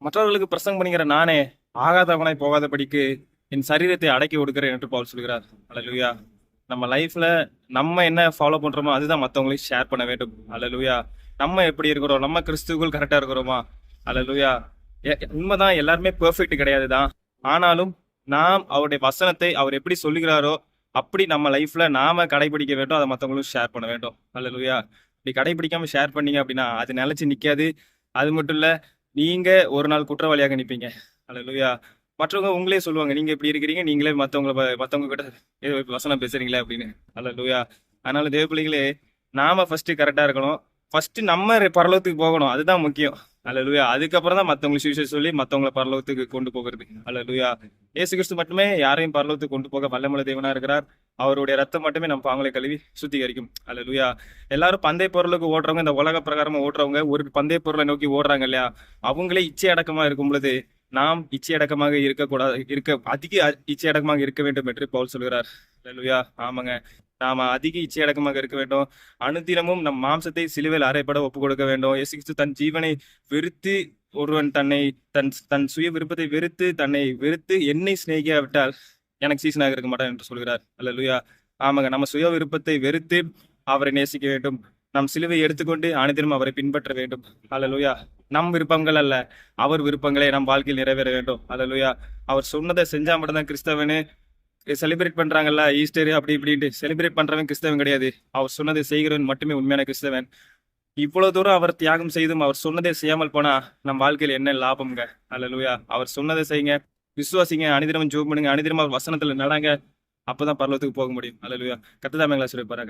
மற்றவர்களுக்கு பிரசங்கம் பண்ணிக்கிற நானே ஆகாதவனாய் போகாதபடிக்கு என் சரீரத்தை அடக்கி ஒடுக்கிறேன் என்று பவுல் சொல்கிறார். அல்லேலூயா. நம்ம லைஃப்ல நம்ம என்ன ஃபாலோ பண்றோமோ அதுதான் மற்றவங்களையும் ஷேர் பண்ண வேண்டும். அல்லேலூயா. நம்ம எப்படி இருக்கிறோம், நம்ம கிறிஸ்துவுக்குள் கரெக்டா இருக்கிறோமா? அல்லேலூயா. உண்மைதான், எல்லாருமே பெர்ஃபெக்ட் கிடையாது தான். ஆனாலும் நாம் அவருடைய வசனத்தை அவர் எப்படி சொல்லுகிறாரோ அப்படி நம்ம லைஃப்ல நாம கடைபிடிக்க வேண்டும், அதை மற்றவங்களும் ஷேர் பண்ண வேண்டும். அல்லேலூயா. இப்படி கடைபிடிக்காம ஷேர் பண்ணீங்க அப்படின்னா அது நிலைச்சு நிக்காது. அது மட்டும் இல்ல, நீங்க ஒரு நாள் குற்றவாளியாக நிப்பீங்க. அல்லேலூயா. மற்றவங்க உங்களே சொல்லுவாங்க, நீங்க இப்படி இருக்கிறீங்க, நீங்களே மத்தவங்க கிட்ட வசனம் பேசுறீங்களே அப்படின்னு. அல்லேலூயா. அதனால தேவ பிள்ளைகளே, நாம ஃபர்ஸ்ட் கரெக்டா இருக்கணும். ஃபர்ஸ்ட் நம்ம பரலோகத்துக்கு போகணும், அதுதான் முக்கியம். அல்லேலூயா. அதுக்கப்புறம் தான் மத்தவங்களுக்கு சுவிசேஷம் சொல்லி மத்தவங்களை பரலோகத்துக்கு கொண்டு போகிறது. அல்லேலூயா. இயேசு கிறிஸ்து மட்டுமே யாரையும் பரலோகத்துக்கு கொண்டு போக வல்லமுள்ள தேவனா இருக்கிறார். அவருடைய ரத்தம் மட்டுமே நம்ம பாவங்களை கழுவி சுத்திகரிக்கும். அல்லேலூயா. எல்லாரும் பந்தய பொருளுக்கு ஓடுறவங்க, இந்த உலக பிரகாரமா ஓடுறவங்க ஒரு பந்தய பொருளை நோக்கி ஓடுறாங்க இல்லையா? அவங்களே இச்சை அடக்கமா இருக்கும் பொழுது நாம் இச்சை அடக்கமாக இருக்கக்கூடாது, அதிக இச்சை அடக்கமாக இருக்க வேண்டும் என்று பவுல் சொல்கிறார். அல்லேலூயா. ஆமாங்க. நாம அதிக இச்சை அடக்கமாக இருக்க வேண்டும். அனுதினமும் நம் மாம்சத்தை சிலுவையில் அறைப்பட ஒப்பு கொடுக்க வேண்டும். இயேசு கிறிஸ்து தன் ஜீவனை வெறுத்து, ஒருவன் தன்னை தன் தன் சுய விருப்பத்தை வெறுத்து தன்னை வெறுத்து என்னை சிநேகிக்காவிட்டால் எனக்கு சீசனாக இருக்க மாட்டான் என்று சொல்கிறார். அல்லேலூயா. ஆமாங்க. நம்ம சுய விருப்பத்தை வெறுத்து அவரை நேசிக்க வேண்டும். நம் சிலுவை எடுத்துக்கொண்டு அனுதினம் அவரை பின்பற்ற வேண்டும். அல்லேலூயா. நம் விருப்பங்கள் அல்ல, அவர் விருப்பங்களை நம் வாழ்க்கையில் நிறைவேற வேண்டும். அல்லேலூயா. அவர் சொன்னதை செஞ்சா மட்டும்தான் கிறிஸ்தவனு. செலிப்ரேட் பண்றாங்கல்ல ஈஸ்டர் அப்படி இப்படின்ட்டு, செலிப்ரேட் பண்றவன் கிறிஸ்தவன் கிடையாது. அவர் சொன்னதை செய்கிறவன் மட்டுமே உண்மையான கிறிஸ்தவன். இவ்வளவு தூரம் அவர் தியாகம் செய்தும் அவர் சொன்னதை செய்யாமல் போனா நம் வாழ்க்கையில் என்ன லாபம்ங்க? அல்லேலூயா. அவர் சொன்னதை செய்யுங்க, விசுவாசிங்க, அனுதினமும் ஜெபம் பண்ணுங்க, அனுதினமும் அவர் வசனத்துல நடங்க. அப்பதான் பரலோகத்துக்கு போக முடியும். அல்லேலூயா. கர்த்தர் தாமே உங்களை ஆசீர்வதிப்பாராக.